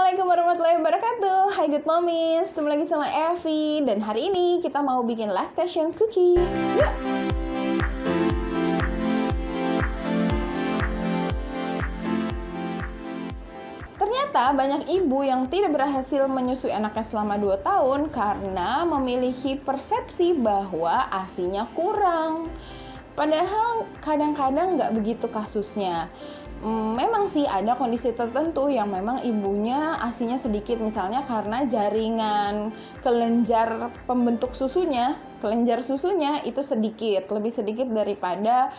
Assalamualaikum warahmatullahi wabarakatuh. Hai good mommies, ketemu lagi sama Evi. Dan hari ini kita mau bikin lactation cookie. Yuk! Ternyata banyak ibu yang tidak berhasil menyusui anaknya selama 2 tahun karena memiliki persepsi bahwa ASINya kurang. Padahal kadang-kadang nggak begitu kasusnya. Memang sih ada kondisi tertentu yang memang ibunya ASINya sedikit, misalnya karena jaringan kelenjar pembentuk susunya, kelenjar susunya itu sedikit, lebih sedikit daripada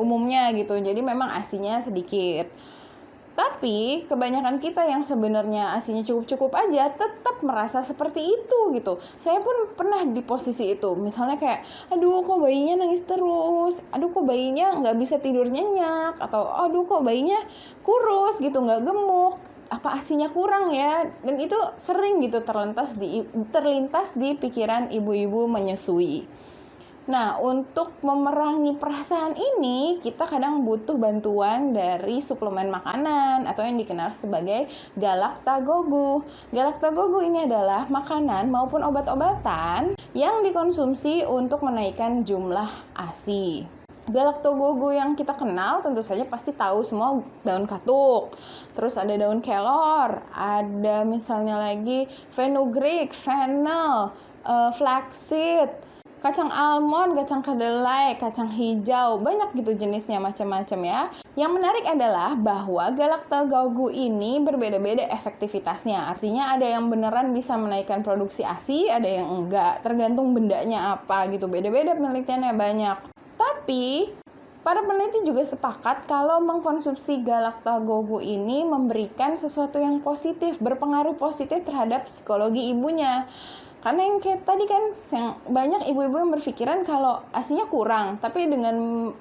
umumnya gitu. Jadi memang ASINya sedikit. Tapi kebanyakan kita yang sebenarnya ASINya cukup-cukup aja tetap merasa seperti itu gitu. Saya pun pernah di posisi itu. Misalnya kayak, aduh kok bayinya nangis terus, aduh kok bayinya nggak bisa tidur nyenyak, atau aduh kok bayinya kurus gitu, nggak gemuk, apa ASINya kurang ya. Dan itu sering gitu terlintas di pikiran ibu-ibu menyusui. Nah, untuk memerangi perasaan ini, kita kadang butuh bantuan dari suplemen makanan atau yang dikenal sebagai galactagogu. Galactagogu ini adalah makanan maupun obat-obatan yang dikonsumsi untuk menaikkan jumlah ASI. Galactagogu yang kita kenal tentu saja pasti tahu semua daun katuk, terus ada daun kelor, ada misalnya lagi fenugreek, fennel, flaxseed, kacang almond, kacang kedelai, kacang hijau, banyak gitu jenisnya, macam-macam ya. Yang menarik adalah bahwa galactagogu ini berbeda-beda efektivitasnya. Artinya ada yang beneran bisa menaikkan produksi ASI, ada yang enggak. Tergantung bendanya apa gitu, beda-beda penelitiannya banyak. Tapi para peneliti juga sepakat kalau mengkonsumsi galactagogu ini memberikan sesuatu yang positif, berpengaruh positif terhadap psikologi ibunya. Karena yang kayak tadi kan, banyak ibu-ibu yang berpikiran kalau ASINya kurang, tapi dengan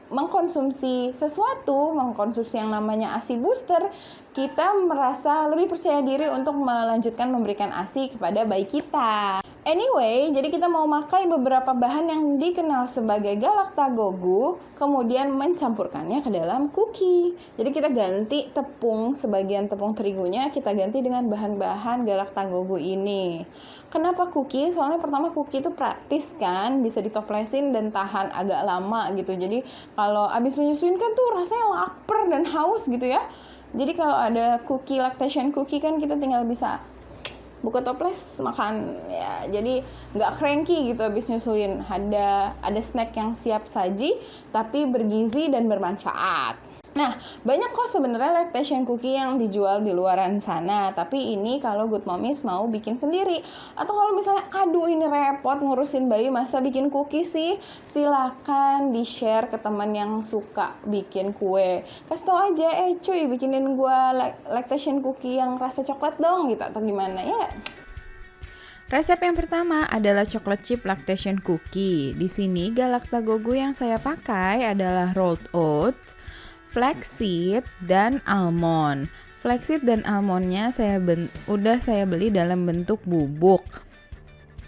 mengkonsumsi sesuatu, mengkonsumsi yang namanya ASI booster, kita merasa lebih percaya diri untuk melanjutkan memberikan ASI kepada bayi kita. Anyway, jadi kita mau pakai beberapa bahan yang dikenal sebagai galactagogu, kemudian mencampurkannya ke dalam cookie. Jadi kita ganti sebagian tepung terigunya kita ganti dengan bahan-bahan galactagogu ini. Kenapa cookie? Soalnya pertama cookie itu praktis kan, bisa ditoplesin dan tahan agak lama gitu. Jadi kalau abis menyusuin kan tuh rasanya lapar dan haus gitu ya. Jadi kalau ada cookie, lactation cookie kan kita tinggal bisa buka toples makan ya, jadi nggak cranky gitu habis nyusuin. Ada snack yang siap saji tapi bergizi dan bermanfaat. Nah, banyak kok sebenarnya lactation cookie yang dijual di luaran sana, tapi ini kalau good mommies mau bikin sendiri. Atau kalau misalnya, aduh ini repot ngurusin bayi, masa bikin cookie sih? Silakan di-share ke teman yang suka bikin kue. Kasih tau aja, cuy bikinin gua lactation cookie yang rasa coklat dong gitu, atau gimana ya. Resep yang pertama adalah chocolate chip lactation cookie. Di sini galactagogu yang saya pakai adalah rolled oats, flaxseed, dan almond. Flaxseed dan almondnya udah saya beli dalam bentuk bubuk.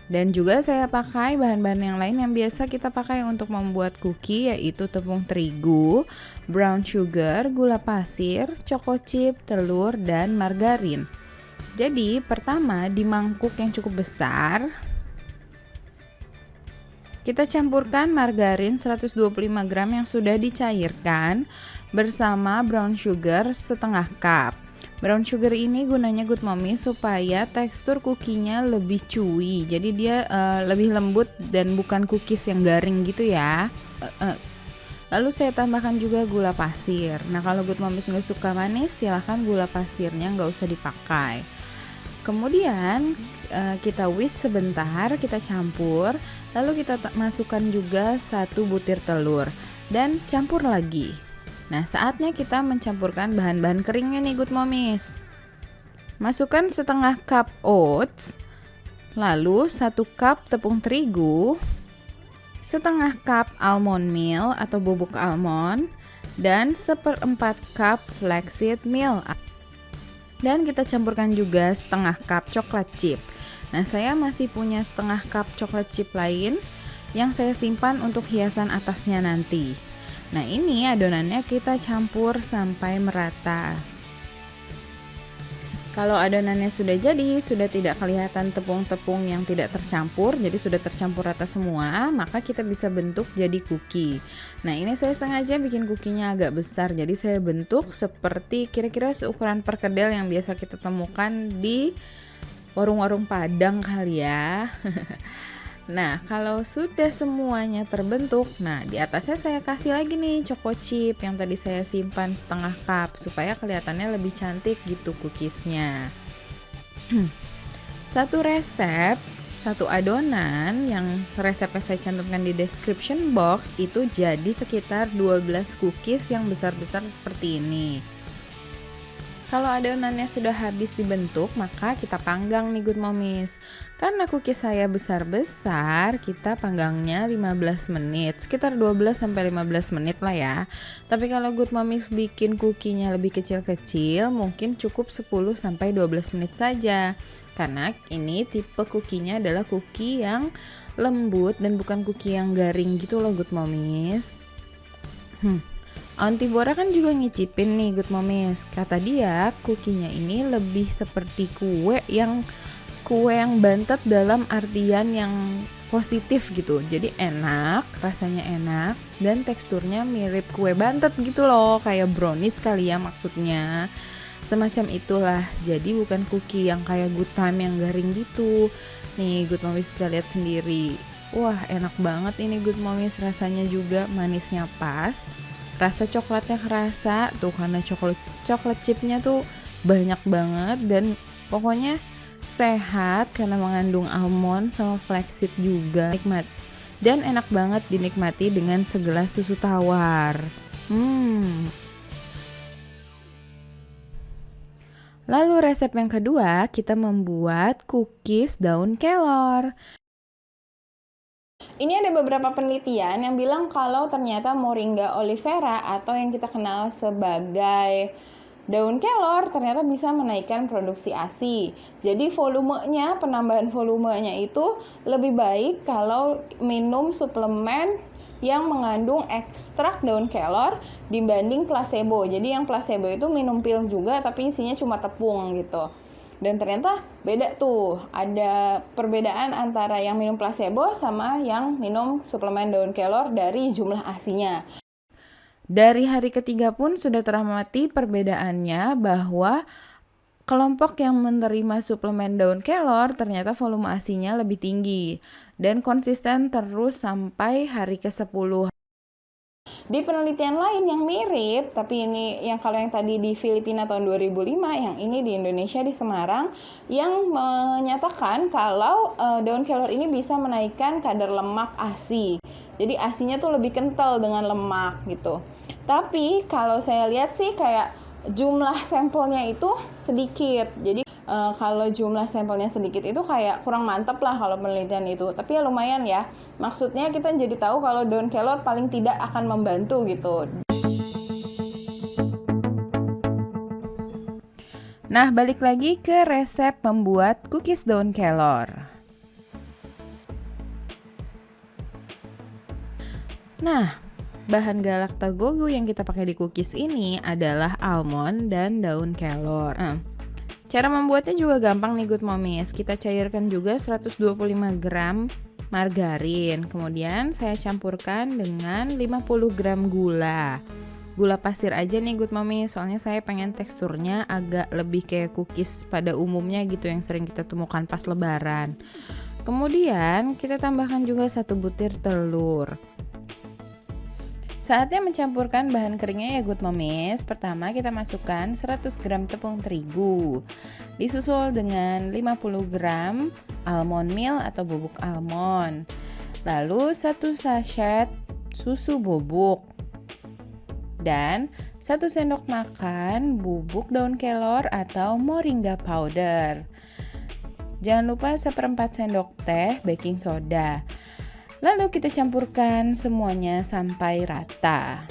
Dan juga saya pakai bahan-bahan yang lain yang biasa kita pakai untuk membuat cookie, yaitu tepung terigu, brown sugar, gula pasir, choco chip, telur, dan margarin. Jadi pertama di mangkuk yang cukup besar kita campurkan margarin 125 gram yang sudah dicairkan bersama brown sugar setengah cup. Brown sugar ini gunanya good mommy supaya tekstur cookie-nya lebih chewy. Jadi dia lebih lembut dan bukan cookies yang garing gitu ya. Lalu saya tambahkan juga gula pasir. Nah kalau good mommies nggak suka manis, silahkan gula pasirnya nggak usah dipakai. Kemudian kita whisk sebentar, kita campur, lalu kita masukkan juga 1 butir telur dan campur lagi. Nah, saatnya kita mencampurkan bahan-bahan keringnya nih good mommies. Masukkan setengah cup oats, lalu 1 cup tepung terigu, setengah cup almond meal atau bubuk almond, dan 1/4 cup flaxseed meal. Dan kita campurkan juga setengah cup coklat chip. Nah, saya masih punya setengah cup coklat chip lain yang saya simpan untuk hiasan atasnya nanti. Nah, ini adonannya kita campur sampai merata. Kalau adonannya sudah jadi, sudah tidak kelihatan tepung-tepung yang tidak tercampur, jadi sudah tercampur rata semua, maka kita bisa bentuk jadi cookie. Nah, ini saya sengaja bikin kukinya agak besar, jadi saya bentuk seperti kira-kira seukuran perkedel yang biasa kita temukan di warung-warung Padang kali ya. Nah, kalau sudah semuanya terbentuk, nah di atasnya saya kasih lagi nih choco chip yang tadi saya simpan setengah cup supaya kelihatannya lebih cantik gitu cookiesnya. Satu resep, satu adonan yang resepnya saya cantumkan di description box itu jadi sekitar 12 cookies yang besar-besar seperti ini. Kalau adonannya sudah habis dibentuk, maka kita panggang nih Good Mommies. Karena cookies saya besar-besar, kita panggangnya 15 menit, sekitar 12-15 menit lah ya. Tapi kalau Good Mommies bikin kukinya lebih kecil-kecil, mungkin cukup 10-12 menit saja. Karena ini tipe kukinya adalah cookie yang lembut dan bukan cookie yang garing gitu loh Good Mommies. Aunty Bora kan juga ngicipin nih Good Mommies. Kata dia kukinya ini lebih seperti kue yang bantet dalam artian yang positif gitu. Jadi enak, rasanya enak dan teksturnya mirip kue bantet gitu loh, kayak brownies kali ya maksudnya. Semacam itulah. Jadi bukan cookie yang kayak Good Time yang garing gitu. Nih Good Mommies bisa lihat sendiri. Wah, enak banget ini Good Mommies, rasanya juga manisnya pas. Rasa coklatnya kerasa tuh karena coklat chipnya tuh banyak banget dan pokoknya sehat karena mengandung almond sama flaxseed juga. Nikmat dan enak banget dinikmati dengan segelas susu tawar. Lalu resep yang kedua, kita membuat cookies daun kelor. Ini ada beberapa penelitian yang bilang kalau ternyata Moringa oleifera atau yang kita kenal sebagai daun kelor ternyata bisa menaikkan produksi ASI. Jadi penambahan volumenya itu lebih baik kalau minum suplemen yang mengandung ekstrak daun kelor dibanding placebo. Jadi yang placebo itu minum pil juga tapi isinya cuma tepung gitu. Dan ternyata beda tuh, ada perbedaan antara yang minum placebo sama yang minum suplemen daun kelor dari jumlah ASI-nya. Dari hari ketiga pun sudah teramati perbedaannya bahwa kelompok yang menerima suplemen daun kelor ternyata volume ASI-nya lebih tinggi dan konsisten terus sampai hari ke-10. Di penelitian lain yang mirip, tapi ini yang kalau yang tadi di Filipina tahun 2005, yang ini di Indonesia di Semarang, yang menyatakan kalau daun kelor ini bisa menaikkan kadar lemak ASI. Jadi ASI-nya tuh lebih kental dengan lemak gitu. Tapi kalau saya lihat sih kayak jumlah sampelnya itu sedikit. Jadi kalau jumlah sampelnya sedikit itu kayak kurang mantep lah kalau penelitian itu. Tapi ya lumayan ya. Maksudnya kita jadi tahu kalau daun kelor paling tidak akan membantu gitu. Nah, balik lagi ke resep membuat cookies daun kelor. Nah, bahan galactagogu yang kita pakai di cookies ini adalah almond dan daun kelor. Cara membuatnya juga gampang nih Good Mommies. Kita cairkan juga 125 gram margarin. Kemudian saya campurkan dengan 50 gram gula. Gula pasir aja nih Good Mommies, soalnya saya pengen teksturnya agak lebih kayak cookies pada umumnya gitu yang sering kita temukan pas lebaran. Kemudian kita tambahkan juga 1 butir telur. Saatnya mencampurkan bahan keringnya ya Good Mommies. Pertama kita masukkan 100 gram tepung terigu, disusul dengan 50 gram almond meal atau bubuk almond, lalu 1 sachet susu bubuk, dan 1 sendok makan bubuk daun kelor atau moringa powder. Jangan lupa 1/4 sendok teh baking soda. Lalu kita campurkan semuanya sampai rata.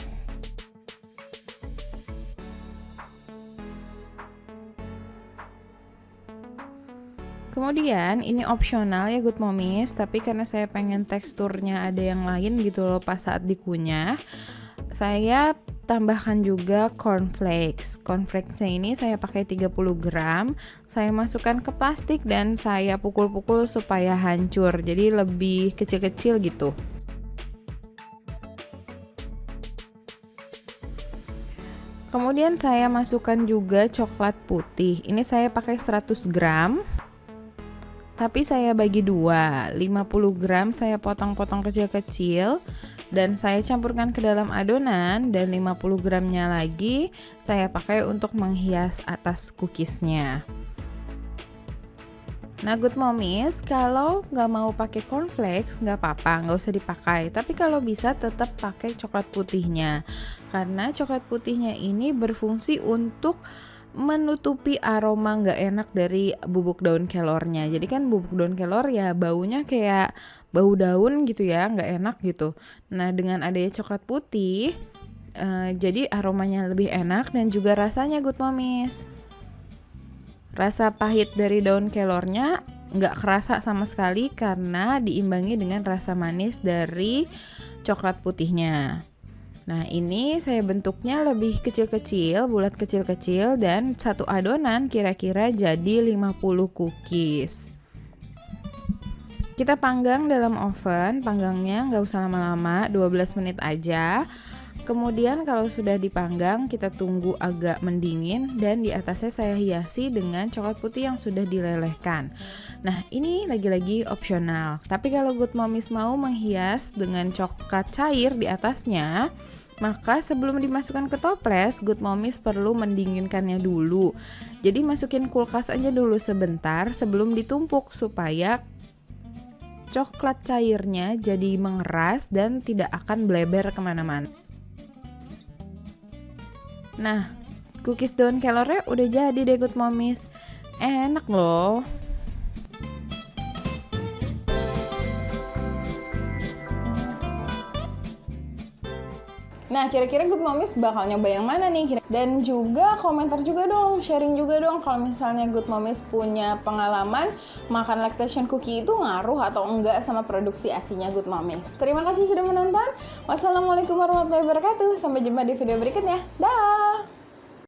Kemudian ini opsional ya Good Mommies, tapi karena saya pengen teksturnya ada yang lain gitu loh pas saat dikunyah, saya tambahkan juga cornflakes. Cornflakesnya ini saya pakai 30 gram. Saya masukkan ke plastik dan saya pukul-pukul supaya hancur. Jadi lebih kecil-kecil gitu. Kemudian saya masukkan juga coklat putih. Ini saya pakai 100 gram. Tapi saya bagi dua, 50 gram saya potong-potong kecil-kecil dan saya campurkan ke dalam adonan, dan 50 gramnya lagi saya pakai untuk menghias atas cookiesnya. Nah, good mommies, kalau nggak mau pakai cornflakes nggak apa-apa, nggak usah dipakai. Tapi kalau bisa tetap pakai coklat putihnya, karena coklat putihnya ini berfungsi untuk menutupi aroma nggak enak dari bubuk daun kelornya. Jadi kan bubuk daun kelor ya baunya kayak bau daun gitu ya, nggak enak gitu. Nah, dengan adanya coklat putih, jadi aromanya lebih enak dan juga rasanya good mommies. Rasa pahit dari daun kelornya nggak kerasa sama sekali karena diimbangi dengan rasa manis dari coklat putihnya. Nah, ini saya bentuknya lebih kecil-kecil, bulat kecil-kecil, dan satu adonan kira-kira jadi 50 cookies. Kita panggang dalam oven, panggangnya nggak usah lama-lama, 12 menit aja. Kemudian kalau sudah dipanggang, kita tunggu agak mendingin dan di atasnya saya hiasi dengan coklat putih yang sudah dilelehkan. Nah, ini lagi-lagi opsional. Tapi kalau good mommies mau menghias dengan coklat cair di atasnya, maka sebelum dimasukkan ke toples, good mommies perlu mendinginkannya dulu. Jadi masukin kulkas aja dulu sebentar sebelum ditumpuk supaya coklat cairnya jadi mengeras dan tidak akan bleber kemana-mana. Nah, cookies daun kelornya udah jadi deh good mommies. Enak loh. Nah, kira-kira good mommies bakal nyoba yang mana nih? Dan juga komentar juga dong, sharing juga dong kalau misalnya good mommies punya pengalaman makan lactation cookie itu ngaruh atau enggak sama produksi ASINya good mommies. Terima kasih sudah menonton. Wassalamualaikum warahmatullahi wabarakatuh. Sampai jumpa di video berikutnya. Dah.